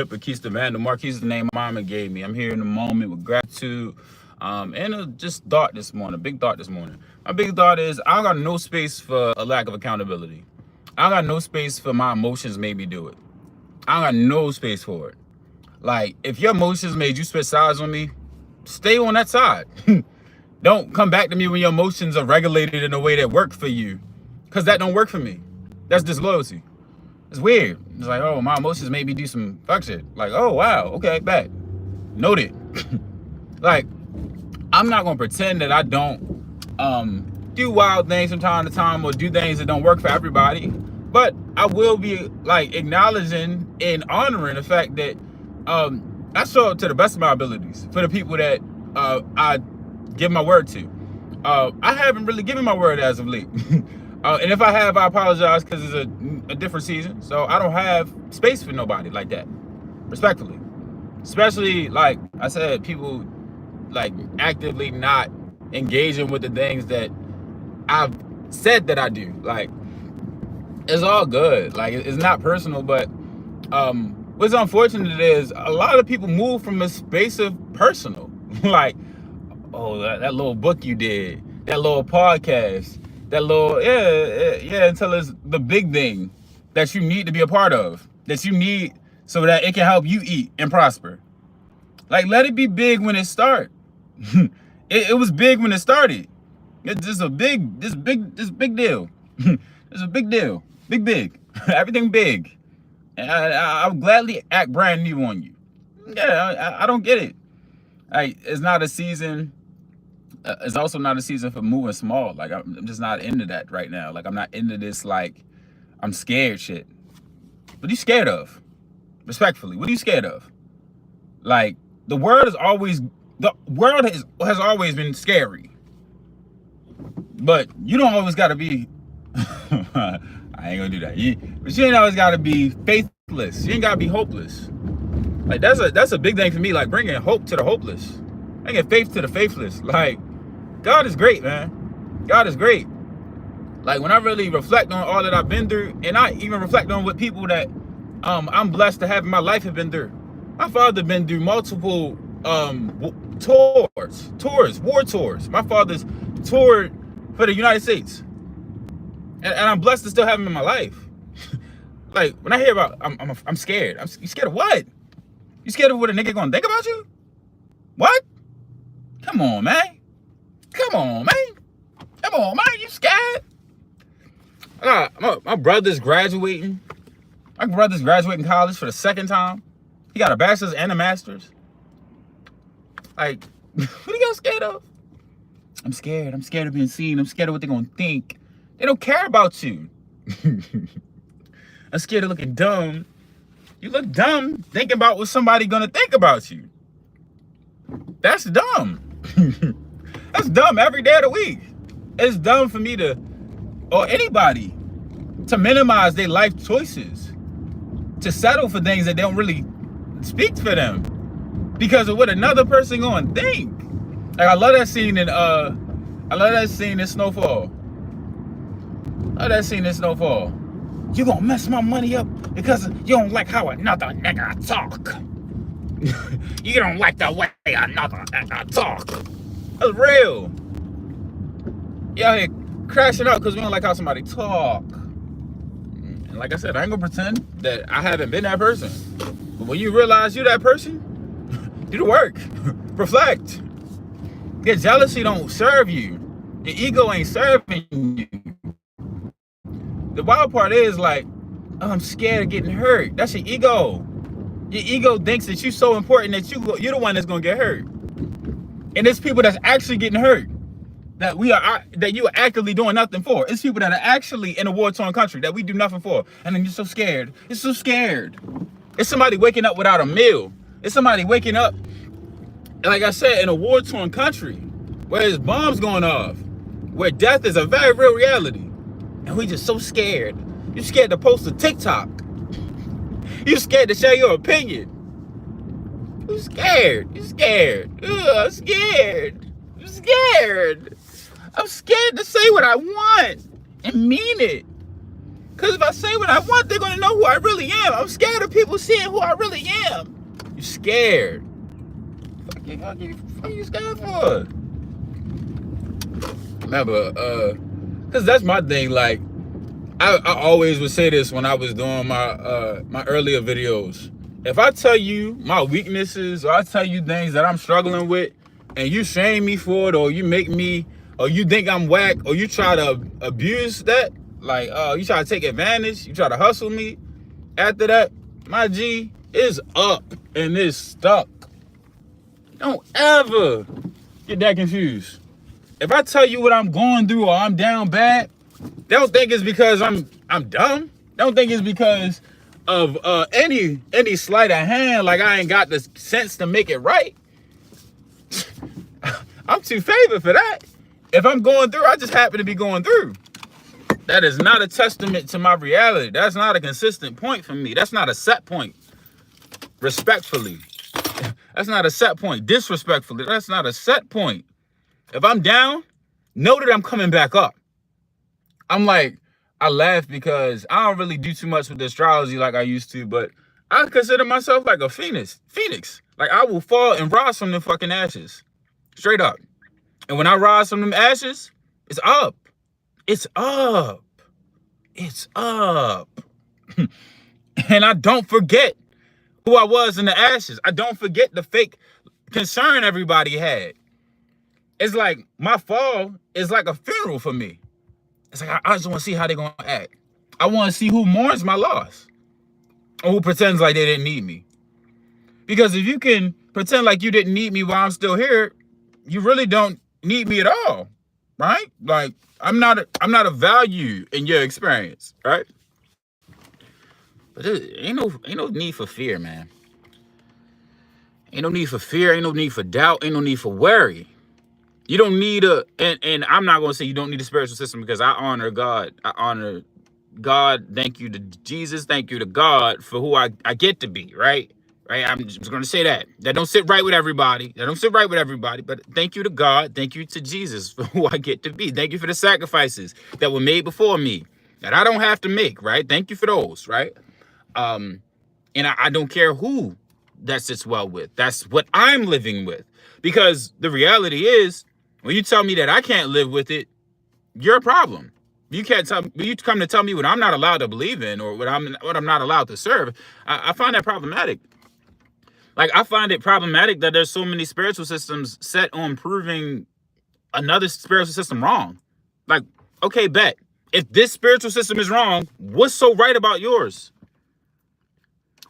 Marquise the man. The Marquise is the name my mama gave me. I'm here in the moment with gratitude. And just thought this morning, big thought this morning. My big thought is I got no space for a lack of accountability. I got no space for my emotions made me do it. I got no space for it. Like, if your emotions made you switch sides on me, stay on that side. Don't come back to me when your emotions are regulated in a way that work for you. Because that don't work for me. That's disloyalty. It's weird. It's like, oh, my emotions made me do some fuck shit. Like, oh, wow, okay, bet. Noted. Like, I'm not going to pretend that I don't do wild things from time to time or do things that don't work for everybody. But I will be, like, acknowledging and honoring the fact that I show up to the best of my abilities for the people that I give my word to. I haven't really given my word as of late. And if I have, I apologize because it's a different season. So I don't have space for nobody like that, respectfully. Especially, like I said, people like actively not engaging with the things that I've said that I do. Like, it's all good. Like, it's not personal, but what's unfortunate is a lot of people move from a space of personal. Like, oh, that little book you did, that little podcast, that little, yeah, until it's the big thing that you need to be a part of, that you need so that it can help you eat and prosper. Like, let it be big when it start. It was big when it started. It's just this big deal. It's a big deal. Big. Everything big. And I'll gladly act brand new on you. Yeah, I don't get it. Like, it's not a season. It's also not a season for moving small. Like, I'm just not into that right now. Like, I'm not into this, like, I'm scared shit. What are you scared of? Respectfully, what are you scared of? Like, the world has always been scary. But you don't always gotta be I ain't gonna do that. But you ain't always gotta be faithless. You ain't gotta be hopeless. Like, that's a big thing for me. Like, bringing hope to the hopeless, bringing faith to the faithless. Like, God is great, man. God is great. Like, when I really reflect on all that I've been through, and I even reflect on what people that I'm blessed to have in my life have been through. My father been through multiple war tours. My father's toured for the United States, and I'm blessed to still have him in my life. Like, when I hear about, I'm scared. You scared of what? You scared of what a nigga gonna think about you? What? Come on, man. You scared? My brother's graduating. My brother's graduating college for the second time. He got a bachelor's and a master's. Like, what are you guys scared of? I'm scared. I'm scared of being seen. I'm scared of what they're gonna think. They don't care about you. I'm scared of looking dumb. You look dumb thinking about what somebody gonna think about you. That's dumb. That's dumb every day of the week. It's dumb for me or anybody to minimize their life choices, to settle for things that don't really speak for them because of what another person gonna think. Like, I love that scene in Snowfall. You gonna mess my money up because you don't like how another nigga talk. You don't like the way another nigga talk. That's real. Y'all here crashing out because we don't like how somebody talk. And like I said, I ain't gonna pretend that I haven't been that person. But when you realize you're that person, do the work. Reflect. Your jealousy don't serve you. Your ego ain't serving you. The wild part is, like, oh, I'm scared of getting hurt. That's your ego. Your ego thinks that you're so important that you're the one that's gonna get hurt. And there's people that's actually getting hurt that you are actively doing nothing for. It's people that are actually in a war-torn country that we do nothing for. And then you're so scared. It's so scared. It's somebody waking up without a meal. It's somebody waking up, like I said, in a war-torn country where there's bombs going off, where death is a very real reality. And we just so scared. You're scared to post a TikTok. You're scared to share your opinion. You're scared. Ugh, I'm scared. I'm scared to say what I want and mean it. Because if I say what I want, they're going to know who I really am. I'm scared of people seeing who I really am. You're scared. Fuck you scared for? Remember, because that's my thing. Like, I always would say this when I was doing my earlier videos. If I tell you my weaknesses, or I tell you things that I'm struggling with, and you shame me for it, or you make me, or you think I'm whack, or you try to abuse that, like, you try to take advantage, you try to hustle me, after that, my G is up and is stuck. Don't ever get that confused. If I tell you what I'm going through or I'm down bad, don't think it's because I'm dumb. Don't think it's because of any sleight of hand, like I ain't got the sense to make it right. I'm too favored for that. If I'm going through, I just happen to be going through. That is not a testament to my reality. That's not a consistent point for me. That's not a set point. Respectfully. That's not a set point. Disrespectfully. That's not a set point. If I'm down, know that I'm coming back up. I'm like, I laugh because I don't really do too much with astrology like I used to, but I consider myself like a phoenix. Like, I will fall and rise from the fucking ashes. Straight up. And when I rise from them ashes, it's up. It's up. It's up. And I don't forget who I was in the ashes. I don't forget the fake concern everybody had. It's like my fall is like a funeral for me. It's like I just want to see how they're going to act. I want to see who mourns my loss or who pretends like they didn't need me. Because if you can pretend like you didn't need me while I'm still here, you really don't need me at all, right? Like, I'm not a value in your experience, right? But there ain't no need for fear, man. Ain't no need for fear. Ain't no need for doubt. Ain't no need for worry. You don't need and I'm not going to say you don't need a spiritual system, because I honor God. I honor God. Thank you to Jesus. Thank you to God for who I get to be, right? Right? I'm just going to say that. That don't sit right with everybody. But thank you to God. Thank you to Jesus for who I get to be. Thank you for the sacrifices that were made before me that I don't have to make, right? Thank you for those, right? And I don't care who that sits well with. That's what I'm living with. Because the reality is, when you tell me that I can't live with it, you're a problem. You come to tell me what I'm not allowed to believe in, or what I'm not allowed to serve. I find that problematic. Like, I find it problematic that there's so many spiritual systems set on proving another spiritual system wrong. Like, okay, bet. If this spiritual system is wrong, what's so right about yours?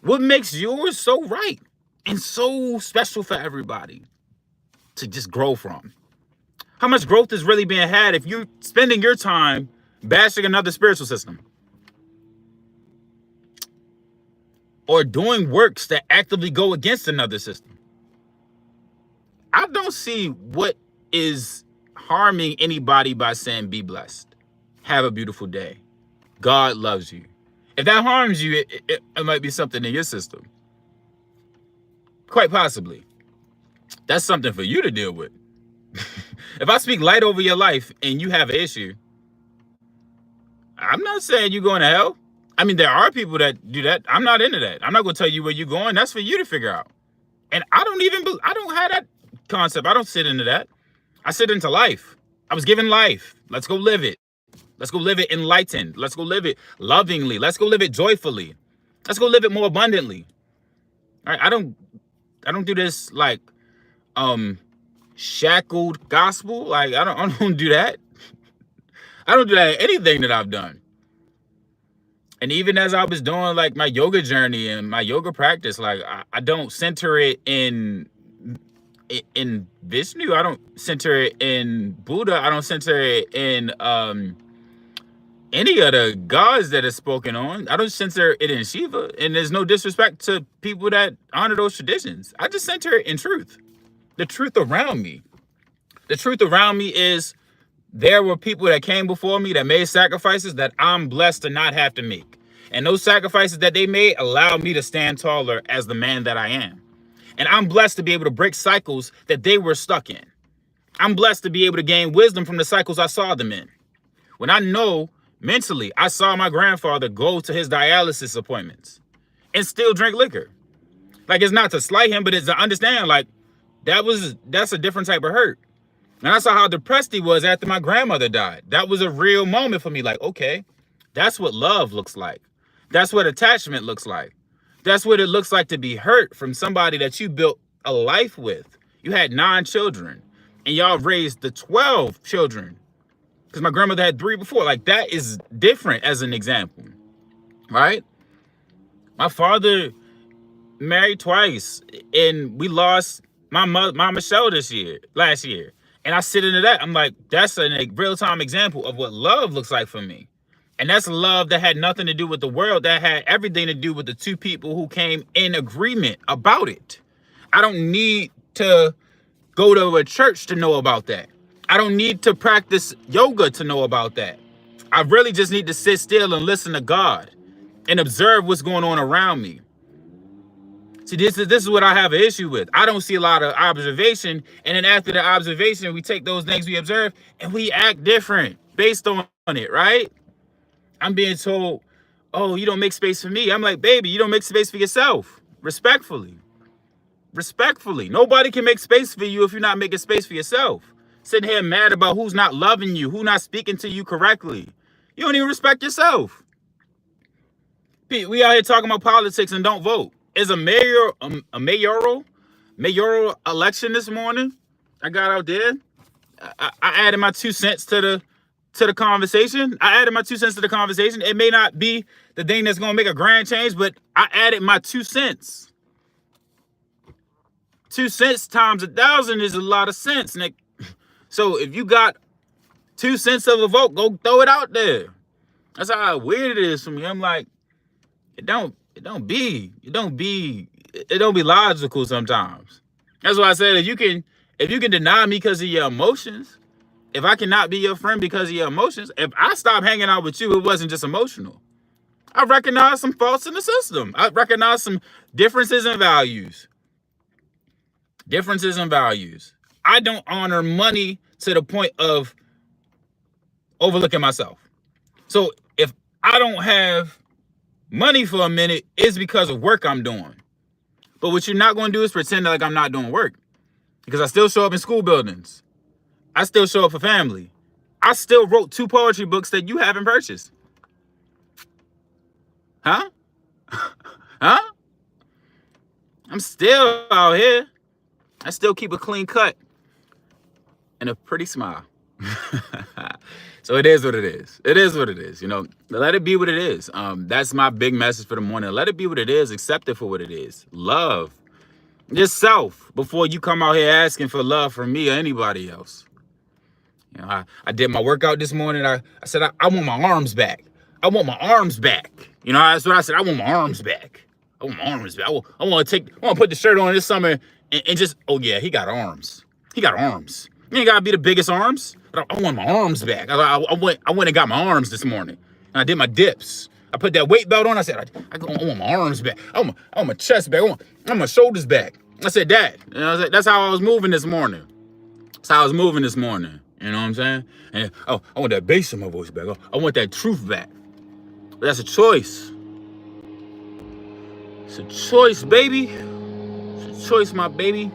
What makes yours so right and so special for everybody to just grow from? How much growth is really being had if you're spending your time bashing another spiritual system? Or doing works that actively go against another system? I don't see what is harming anybody by saying be blessed, have a beautiful day, God loves you. If that harms you, it might be something in your system. Quite possibly. That's something for you to deal with. If I speak light over your life and you have an issue, I'm not saying you're going to hell. I mean, there are people that do that. I'm not into that. I'm not going to tell you where you're going. That's for you to figure out. And I don't have that concept. I don't sit into that. I sit into life. I was given life. Let's go live it. Let's go live it enlightened. Let's go live it lovingly. Let's go live it joyfully. Let's go live it more abundantly. All right. I don't do this like shackled gospel. Like, I don't do that. I don't do that in anything that I've done. And even as I was doing like my yoga journey and my yoga practice, like I don't center it in Vishnu. I don't center it in Buddha. I don't center it in any of the gods that is spoken on. I don't center it in Shiva. And there's no disrespect to people that honor those traditions. I just center it in truth. The truth around me. The truth around me is there were people that came before me that made sacrifices that I'm blessed to not have to make. And those sacrifices that they made allow me to stand taller as the man that I am. And I'm blessed to be able to break cycles that they were stuck in. I'm blessed to be able to gain wisdom from the cycles I saw them in. When I know Mentally, I saw my grandfather go to his dialysis appointments and still drink liquor. Like, it's not to slight him, but it's to understand, like, that's a different type of hurt. And I saw how depressed he was after my grandmother died. That was a real moment for me. Like, okay, that's what love looks like. That's what attachment looks like. That's what it looks like to be hurt from somebody that you built a life with. You had 9 children and y'all raised the 12 children because my grandmother had 3 before. Like, that is different as an example, right? My father married twice and we lost my Michelle last year. And I sit into that. I'm like, that's a real-time example of what love looks like for me. And that's love that had nothing to do with the world. That had everything to do with the 2 people who came in agreement about it. I don't need to go to a church to know about that. I don't need to practice yoga to know about that. I really just need to sit still and listen to God and observe what's going on around me. See, this is what I have an issue with. I don't see a lot of observation. And then after the observation, we take those things we observe and we act different based on it, right? I'm being told, oh, you don't make space for me. I'm like, baby, you don't make space for yourself. Respectfully. Respectfully. Nobody can make space for you if you're not making space for yourself. Sitting here mad about who's not loving you, who's not speaking to you correctly. You don't even respect yourself. We out here talking about politics and don't vote. Is a mayoral election this morning. I got out there. I added my 2 cents to the conversation. I added my 2 cents to the conversation. It may not be the thing that's gonna make a grand change, but I added my 2 cents. 2 cents times 1,000 is a lot of sense, Nick. So if you got 2 cents of a vote, go throw it out there. That's how weird it is for me. I'm like, it don't be logical sometimes. That's why I said if you can deny me because of your emotions, if I cannot be your friend because of your emotions, if I stop hanging out with you, it wasn't just emotional. I recognize some faults in the system. I recognize some differences in values. I don't honor money to the point of overlooking myself. So if I don't have money for a minute, it's because of work I'm doing. But what you're not going to do is pretend like I'm not doing work. Because I still show up in school buildings. I still show up for family. I still wrote 2 poetry books that you haven't purchased. Huh? Huh? I'm still out here. I still keep a clean cut and a pretty smile. So it is what it is. It is what it is. You know, let it be what it is. That's my big message for the morning. Let it be what it is. Accept it for what it is. Love yourself before you come out here asking for love from me or anybody else. You know, I did my workout this morning. I said, I want my arms back. I want my arms back. You know, that's what I said. I want my arms back. I want my arms back. I want to put the shirt on this summer and just, oh yeah, he got arms. He got arms. You ain't gotta be the biggest arms. But I want my arms back. I went and got my arms this morning. And I did my dips. I put that weight belt on. I said, I want my arms back. I want my chest back. I want my shoulders back. I said, Dad. You know, that's how I was moving this morning. That's how I was moving this morning. You know what I'm saying? And I want that bass in my voice back. I want that truth back. But that's a choice. It's a choice, baby. It's a choice, my baby.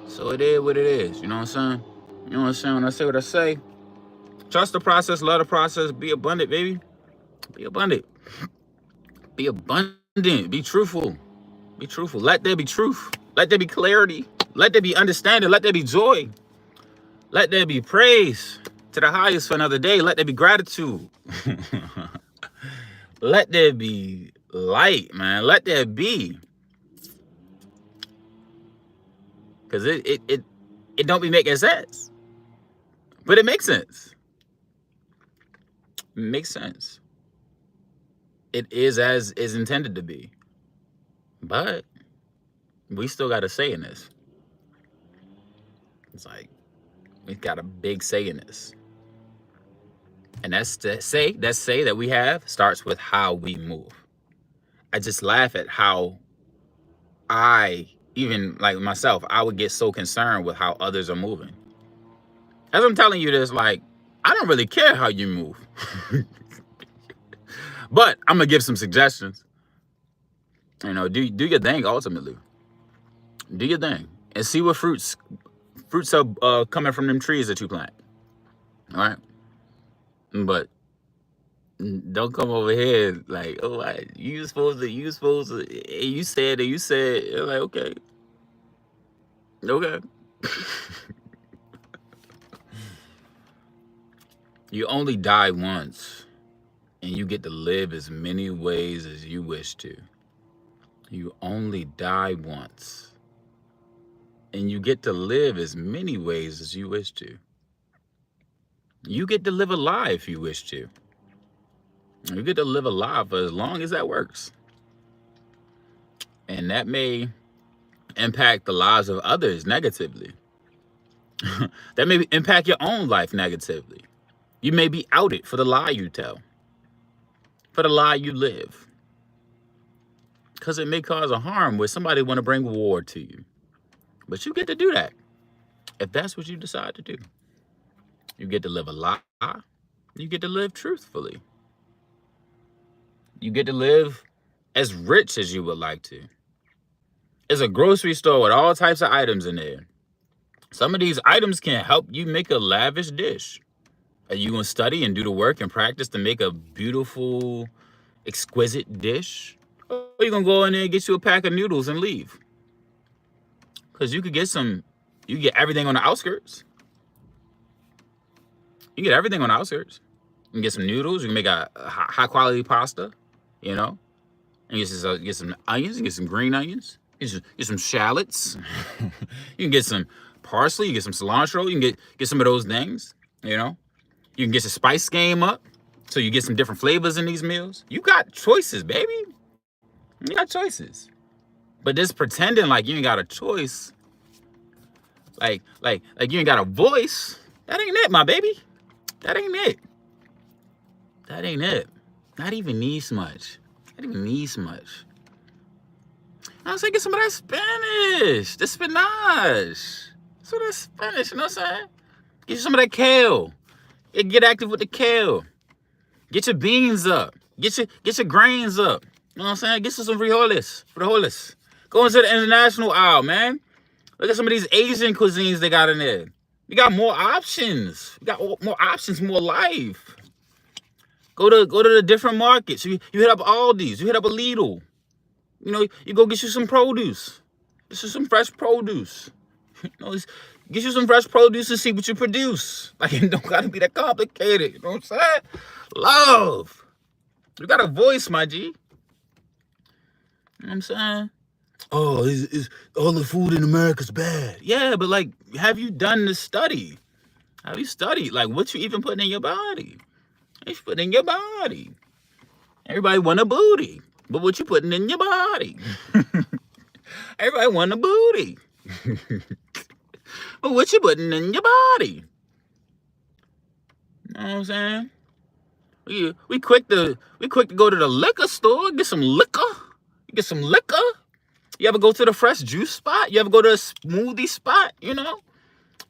So it is what it is. You know what I'm saying? You know what I'm saying? When I say what I say, trust the process, love the process, be abundant, baby. Be abundant. Be abundant. Be truthful. Be truthful. Let there be truth. Let there be clarity. Let there be understanding. Let there be joy. Let there be praise to the highest for another day. Let there be gratitude. Let there be light, man. Let there be. Because it don't be making sense. But it makes sense. It makes sense. It is as is intended to be. But we still got a say in this. It's like, we've got a big say in this. And that's the say that we have starts with how we move. I just laugh at how even like myself, I would get so concerned with how others are moving. As I'm telling you this, like, I don't really care how you move. But I'm gonna give some suggestions. You know, do your thing ultimately. Do your thing. And see what fruits are coming from them trees that you plant. All right. But don't come over here like, oh, you supposed to, you said it, you're like, okay. You only die once, and you get to live as many ways as you wish to. You only die once, and you get to live as many ways as you wish to. You get to live a lie if you wish to. You get to live a lie for as long as that works. And that may impact the lives of others negatively. That may impact your own life negatively. You may be outed for the lie you tell, for the lie you live. Because it may cause a harm where somebody want to bring war to you. But you get to do that if that's what you decide to do. You get to live a lie. You get to live truthfully. You get to live as rich as you would like to. It's a grocery store with all types of items in there. Some of these items can help you make a lavish dish. Are you going to study and do the work and practice to make a beautiful, exquisite dish? Or are you going to go in there and get you a pack of noodles and leave? Because you could get you get everything on the outskirts. You get everything on the outskirts. You can get some noodles. You can make a high quality pasta, you know. And get some onions. You get some green onions. Get some shallots. You can get some parsley. You get some cilantro. You can get some of those things, you know. You can get your spice game up, so you get some different flavors in these meals. You got choices, baby. You got choices. But this pretending like you ain't got a choice, like you ain't got a voice, that ain't it, my baby. That ain't it. That ain't it. Not even needs much. Not even needs much. I was like, get some of that Spanish, the spinach. Some of that Spanish, you know what I'm saying? Get you some of that kale. Get active with the kale. Get your beans up. Get your grains up. You know what I'm saying? Get you some frijoles. Go into the international aisle, man. Look at some of these Asian cuisines they got in there. You got more options. You got more options, more life. Go to the different markets. You hit up Aldi's. You hit up a Lidl. You know, you go get you some produce. Get you some fresh produce. You know, get you some fresh produce and see what you produce. Like, it don't gotta be that complicated. You know what I'm saying? Love. You got a voice, my G. You know what I'm saying? Oh, is all the food in America's bad? Yeah, but like, have you done the study? Have you studied like what you even putting in your body? What you putting in your body? Everybody want a booty, but what you putting in your body? Everybody want a booty. But what you putting in your body? You know what I'm saying? We quick to go to the liquor store, get some liquor. Get some liquor. You ever go to the fresh juice spot? You ever go to a smoothie spot? You know,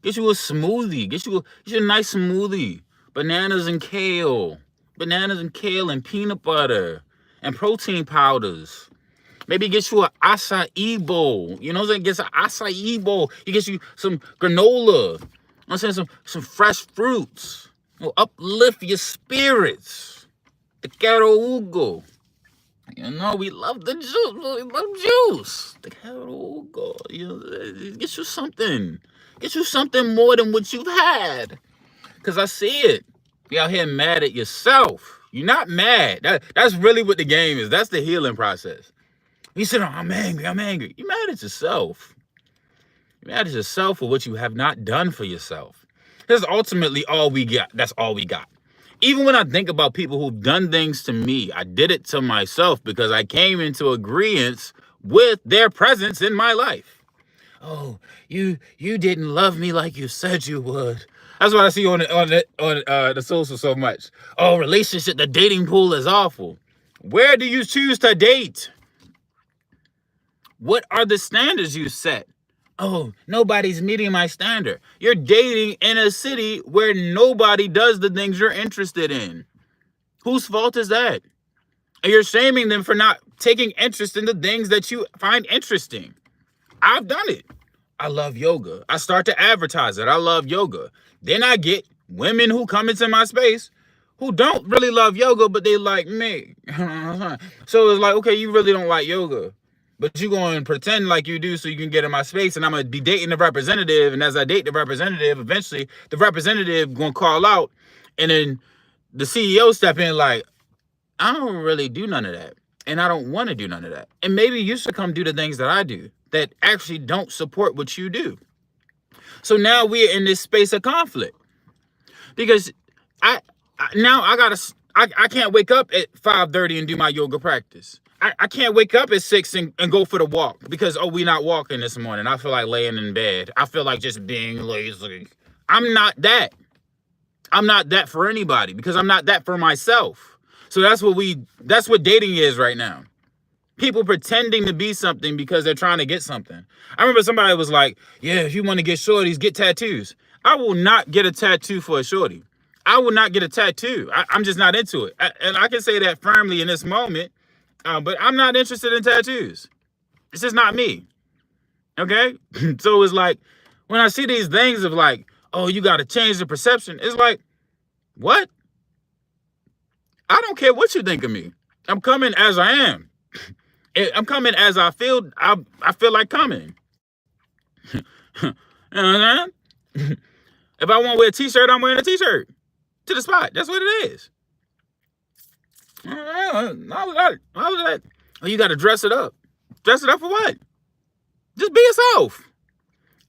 get you a smoothie. Get you a nice smoothie. Bananas and kale and peanut butter and protein powders. Maybe get you an acai bowl. You know what I'm saying? Get an acai bowl. You get you some granola. I'm saying some fresh fruits. Will uplift your spirits. The Caro Hugo. You know, we love the juice. We love juice. The Caro Hugo. You know, get you something. Get you something more than what you've had. Because I see it. You out here mad at yourself. You're not mad. That's really what the game is. That's the healing process. You said, oh, I'm angry. You're mad at yourself. You're mad at yourself for what you have not done for yourself. That's ultimately all we got. That's all we got. Even when I think about people who've done things to me, I did it to myself because I came into agreement with their presence in my life. Oh, you didn't love me like you said you would. That's what I see on the social so much. Oh, relationship, the dating pool is awful. Where do you choose to date? What are the standards you set? Oh, nobody's meeting my standard. You're dating in a city where nobody does the things you're interested in. Whose fault is that? And you're shaming them for not taking interest in the things that you find interesting. I've done it. I love yoga. I start to advertise it. I love yoga. Then I get women who come into my space who don't really love yoga, but they like me. So it's like, okay, you really don't like yoga, but you going to pretend like you do so you can get in my space, and I'm going to be dating the representative. And as I date the representative, eventually the representative going to call out, and then the CEO step in like, I don't really do none of that. And I don't want to do none of that. And maybe you should come do the things that I do that actually don't support what you do. So now we're in this space of conflict because I can't wake up at 5:30 and do my yoga practice. I can't wake up at 6 and go for the walk because, oh, we not walking this morning. I feel like laying in bed. I feel like just being lazy. I'm not that. I'm not that for anybody because I'm not that for myself. So that's what dating is right now. People pretending to be something because they're trying to get something. I remember somebody was like, yeah, if you want to get shorties, get tattoos. I will not get a tattoo for a shorty. I will not get a tattoo. I'm just not into it. And I can say that firmly in this moment, but I'm not interested in tattoos. It's just not me. Okay? So it's like, when I see these things of like, oh, you got to change the perception, it's like, what? I don't care what you think of me. I'm coming as I am. I'm coming as I feel. I feel like coming. You know what I'm saying? If I want to wear a t-shirt, I'm wearing a t-shirt to the spot. That's what it is. How was that? Oh, you got to dress it up. Dress it up for what? Just be yourself.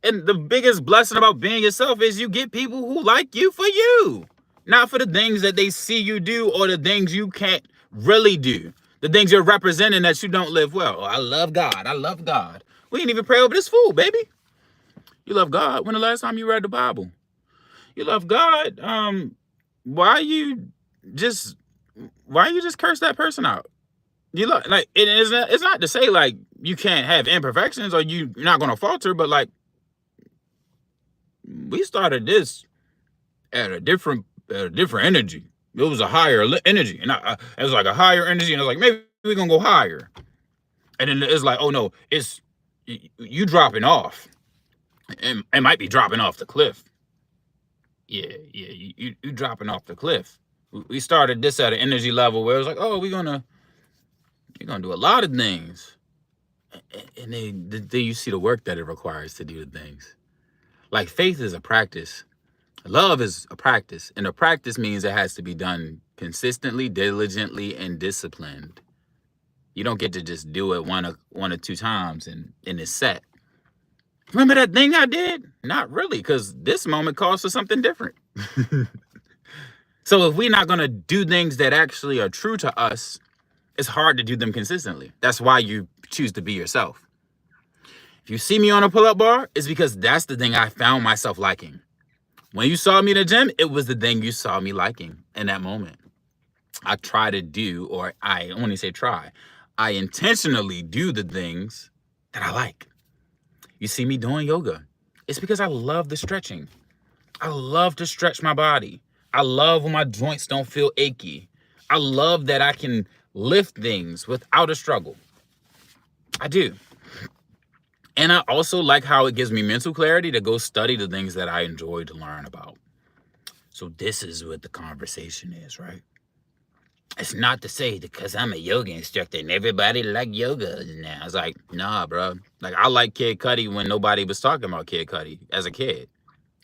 And the biggest blessing about being yourself is you get people who like you for you. Not for the things that they see you do or the things you can't really do. The things you're representing that you don't live well. Oh, I love God. I love God. We ain't even pray over this food, baby. You love God. When the last time you read the Bible? You love God. Why you just curse that person out? You look like it's not to say like you can't have imperfections or you're not gonna falter, but like we started this at a different energy. It was a higher energy, and it was like a higher energy, and I was like, maybe we're gonna go higher. And then it's like, oh no, it's you dropping off. It might be dropping off the cliff. Yeah, you dropping off the cliff. We started this at an energy level where it was like, oh, we're gonna do a lot of things, and then you see the work that it requires to do the things. Like faith is a practice. Love is a practice, and a practice means it has to be done consistently, diligently, and disciplined. You don't get to just do it one or two times and it's set. Remember that thing I did? Not really, because this moment calls for something different. So if we're not going to do things that actually are true to us, it's hard to do them consistently. That's why you choose to be yourself. If you see me on a pull-up bar, it's because that's the thing I found myself liking. When you saw me in the gym, it was the thing you saw me liking in that moment. I try to do, or I only say try, I intentionally do the things that I like. You see me doing yoga. It's because I love the stretching. I love to stretch my body. I love when my joints don't feel achy. I love that I can lift things without a struggle. I do. And I also like how it gives me mental clarity to go study the things that I enjoy to learn about. So this is what the conversation is, right? It's not to say because I'm a yoga instructor and everybody like yoga now. It's like, nah, bro. Like I like Kid Cudi when nobody was talking about Kid Cudi as a kid.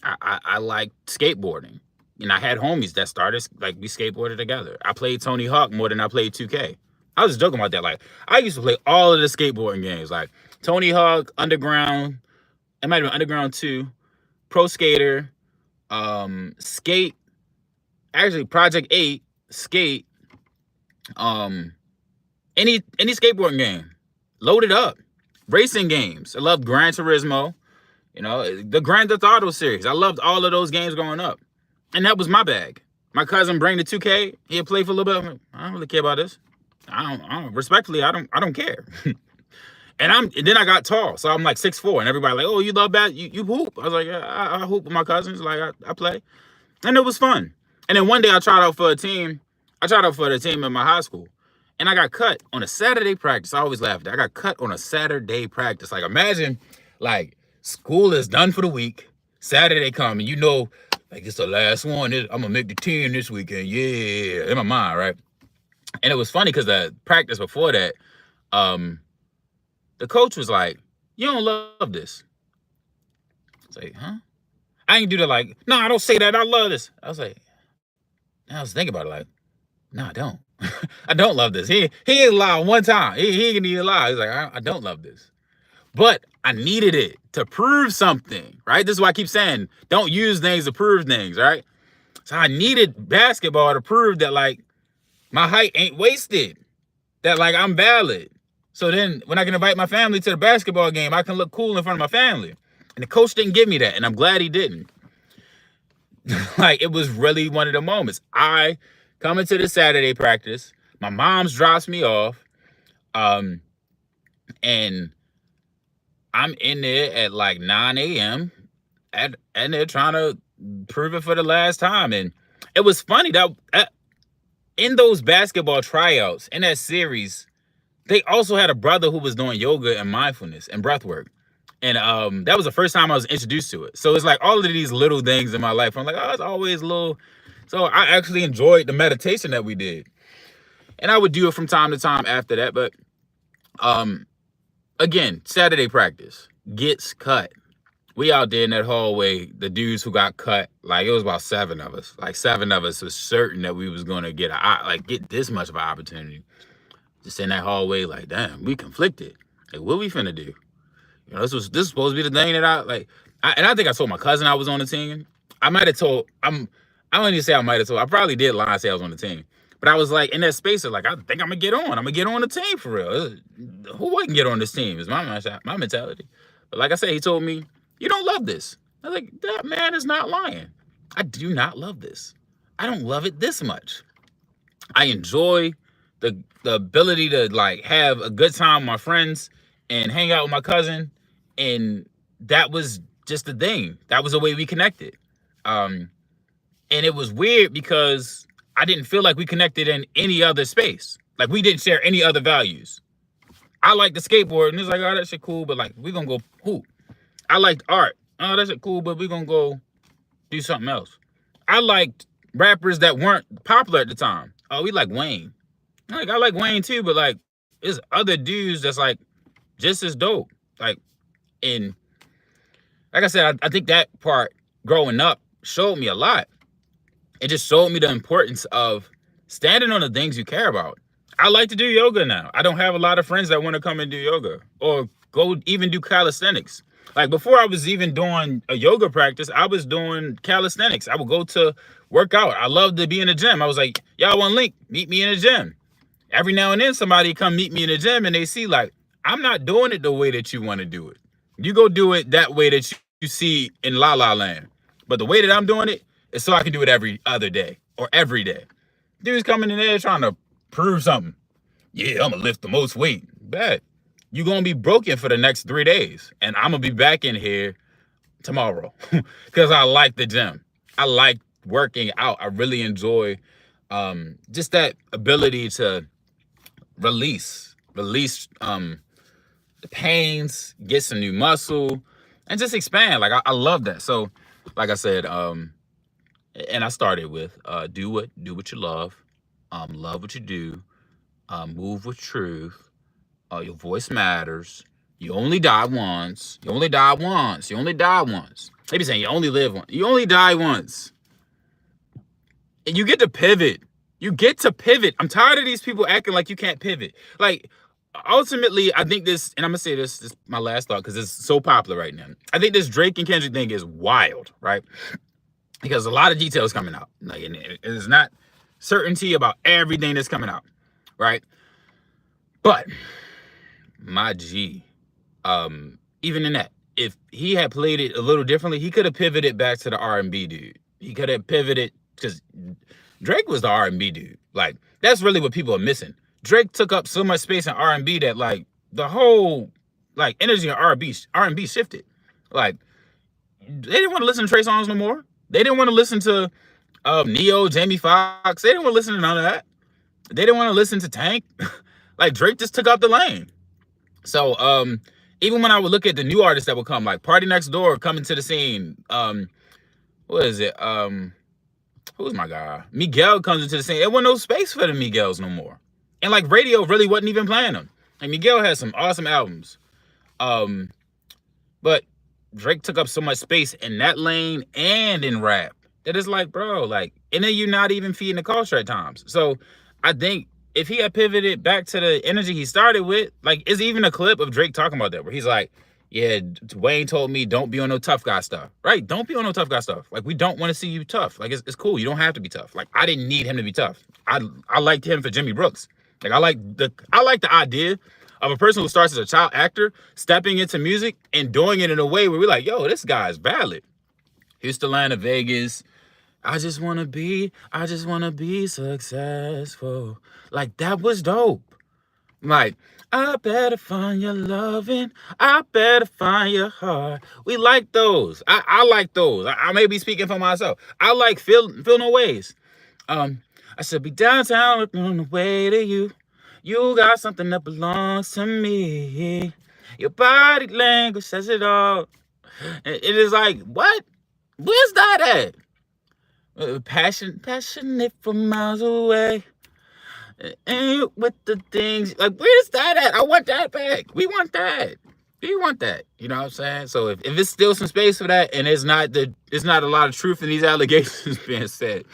I like skateboarding. And I had homies that started, like we skateboarded together. I played Tony Hawk more than I played 2K. I was joking about that. Like I used to play all of the skateboarding games, like Tony Hawk, Underground. It might have been Underground 2, Pro Skater, Skate. Actually, Project 8, Skate. Any skateboarding game, load it up. Racing games. I loved Gran Turismo. You know, the Grand Theft Auto series. I loved all of those games growing up, and that was my bag. My cousin bring the 2K. He'd play for a little bit. I don't really care about this. I don't respectfully. I don't care. And then I got tall, so I'm like 6'4", and everybody like, oh, you love bat, you hoop. I was like, yeah, I hoop with my cousins, like I play, and it was fun. And then one day I tried out for a team. I tried out for the team in my high school, and I got cut on a Saturday practice. I always laughed. I got cut on a Saturday practice. Like, imagine, like, school is done for the week. Saturday come, and you know, like, it's the last one. I'm gonna make the team this weekend. Yeah, in my mind, right? And it was funny because the practice before that, the coach was like, "You don't love this." I was like, "Huh?" I ain't do that. Like, no, I don't say that. I love this. I was like, I was thinking about it. Like, no, I don't. I don't love this. He ain't lied one time. He ain't even lie. He's like, I don't love this. But I needed it to prove something, right? This is why I keep saying, don't use things to prove things, right? So I needed basketball to prove that, like, my height ain't wasted, that, like, I'm valid. So then when I can invite my family to the basketball game, I can look cool in front of my family. And the coach didn't give me that, and I'm glad he didn't. Like, it was really one of the moments. I come into the Saturday practice, my mom's drops me off, and I'm in there at like 9 a.m. and they're trying to prove it for the last time. And it was funny that in those basketball tryouts, in that series, they also had a brother who was doing yoga and mindfulness and breath work. And that was the first time I was introduced to it. So it's like all of these little things in my life. I'm like, oh, it's always little. So I actually enjoyed the meditation that we did. And I would do it from time to time after that. But again, Saturday practice gets cut. We out there in that hallway, the dudes who got cut, like, it was about 7 of us. Like, 7 of us was certain that we was going to get this much of an opportunity. Just in that hallway, like, damn, we conflicted. Like, what we finna do? You know, this was supposed to be the thing that I think I told my cousin I was on the team. I might have told, I don't even say I might have told, I probably did lie and say I was on the team. But I was like in that space of like, I think I'm gonna get on. I'm gonna get on the team for real. Who wouldn't get on this team is my mentality. But like I said, he told me, you don't love this. I was like, that man is not lying. I do not love this. I don't love it this much. I enjoy the ability to like have a good time with my friends and hang out with my cousin. And that was just the thing. That was the way we connected. And it was weird because I didn't feel like we connected in any other space. Like, we didn't share any other values. I liked the skateboard, and it's like, oh, that shit cool, but like, we gonna go hoop. I liked art. Oh, that shit cool, but we gonna go do something else. I liked rappers that weren't popular at the time. Oh, we like Wayne. Like, I like Wayne too, but like, there's other dudes that's like just as dope. Like, and like I said, I think that part growing up showed me a lot. It just showed me the importance of standing on the things you care about. I like to do yoga now. I don't have a lot of friends that want to come and do yoga or go even do calisthenics. Like, before I was even doing a yoga practice, I was doing calisthenics. I would go to work out. I love to be in the gym. I was like, y'all want a link? Meet me in the gym. Every now and then somebody come meet me in the gym and they see like, I'm not doing it the way that you want to do it. You go do it that way that you see in La La Land. But the way that I'm doing it is so I can do it every other day or every day. Dude's coming in there trying to prove something. Yeah, I'm going to lift the most weight. Bad. You're going to be broken for the next 3 days. And I'm going to be back in here tomorrow because I like the gym. I like working out. I really enjoy just that ability to release the pains, get some new muscle, and just expand. Like, I love that. So, like I said, and I started with do what you love what you do, move with truth, your voice matters, you only die once, you only die once, you only die once. They be saying you only live once, you only die once. And you get to pivot. You get to pivot. I'm tired of these people acting like you can't pivot. Like, ultimately, I think this, and I'm gonna say this is my last thought because it's so popular right now. I think this Drake and Kendrick thing is wild, right? Because a lot of details coming out. Like, and it's not certainty about everything that's coming out, right? But my G, even in that, if he had played it a little differently, he could have pivoted back to the R&B dude. He could have pivoted because Drake was the R&B dude. Like, that's really what people are missing. Drake took up so much space in R&B that like the whole like energy and R&B shifted. Like they didn't want to listen to Trey Songz no more. They didn't want to listen to Neo, Jamie Foxx. They didn't want to listen to none of that. They didn't want to listen to Tank. Like Drake just took out the lane. So even when I would look at the new artists that would come, like Party Next Door coming to the scene, what is it? Who's my guy? Miguel comes into the scene. There wasn't no space for the Miguels no more. And like radio really wasn't even playing them. And Miguel has some awesome albums. But Drake took up so much space in that lane and in rap that it's like, bro, like, and then you're not even feeding the culture at times. So I think if he had pivoted back to the energy he started with, like, is even a clip of Drake talking about that where he's like, yeah, Wayne told me don't be on no tough guy stuff, right? Don't be on no tough guy stuff. Like, we don't want to see you tough. Like, it's cool. You don't have to be tough. Like, I didn't need him to be tough. I liked him for Jimmy Brooks. Like, I like the idea of a person who starts as a child actor stepping into music and doing it in a way where we're like, yo, this guy is valid. Houston, Atlanta, Vegas. I just want to be successful. Like, that was dope. Like, I better find your loving. I better find your heart. We like those. I like those. I may be speaking for myself. I like Feel No Ways. I should be downtown looking on the way to you. You got something that belongs to me. Your body language says it all. It is like, what? Where's that at? Passionate from miles away. And with the things, like, where's that at? I want that back. We want that. We want that. You know what I'm saying? So if it's still some space for that, and it's not a lot of truth in these allegations being said,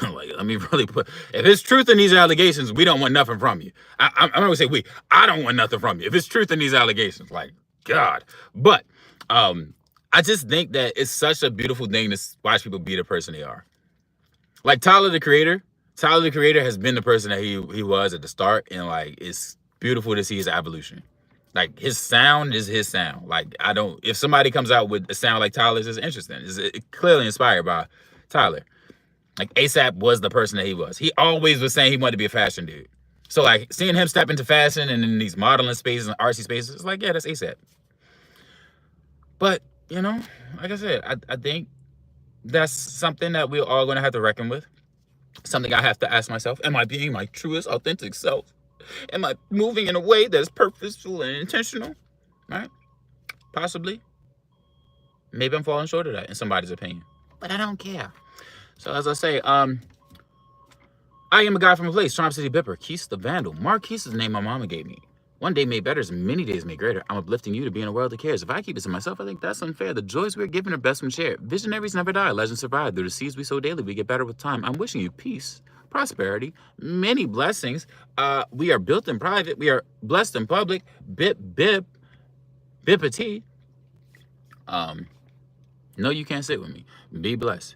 like, let me really if it's truth in these allegations, we don't want nothing from you. I'm not gonna say we. I don't want nothing from you. If it's truth in these allegations, like, God. But I just think that it's such a beautiful thing to watch people be the person they are. Like Tyler, the Creator. Tyler, the Creator has been the person that he was at the start, and like, it's beautiful to see his evolution. Like, his sound is his sound. Like, if somebody comes out with a sound like Tyler's, it's interesting. It's clearly inspired by Tyler. Like, ASAP was the person that he was. He always was saying he wanted to be a fashion dude. So like, seeing him step into fashion and in these modeling spaces and artsy spaces, it's like, yeah, that's ASAP. But, you know, like I said, I think that's something that we're all going to have to reckon with. Something I have to ask myself, am I being my truest, authentic self? Am I moving in a way that's purposeful and intentional? Right? Possibly. Maybe I'm falling short of that in somebody's opinion. But I don't care. So as I say, I am a guy from a place, Charm City Bipper, Keith the Vandal. Marquise is the name my mama gave me. One day made better is many days made greater. I'm uplifting you to be in a world that cares. If I keep it to myself, I think that's unfair. The joys we're given are best when shared. Visionaries never die. Legends survive. Through the seeds we sow daily, we get better with time. I'm wishing you peace, prosperity, many blessings. We are built in private. We are blessed in public. Bippity. No, you can't sit with me. Be blessed.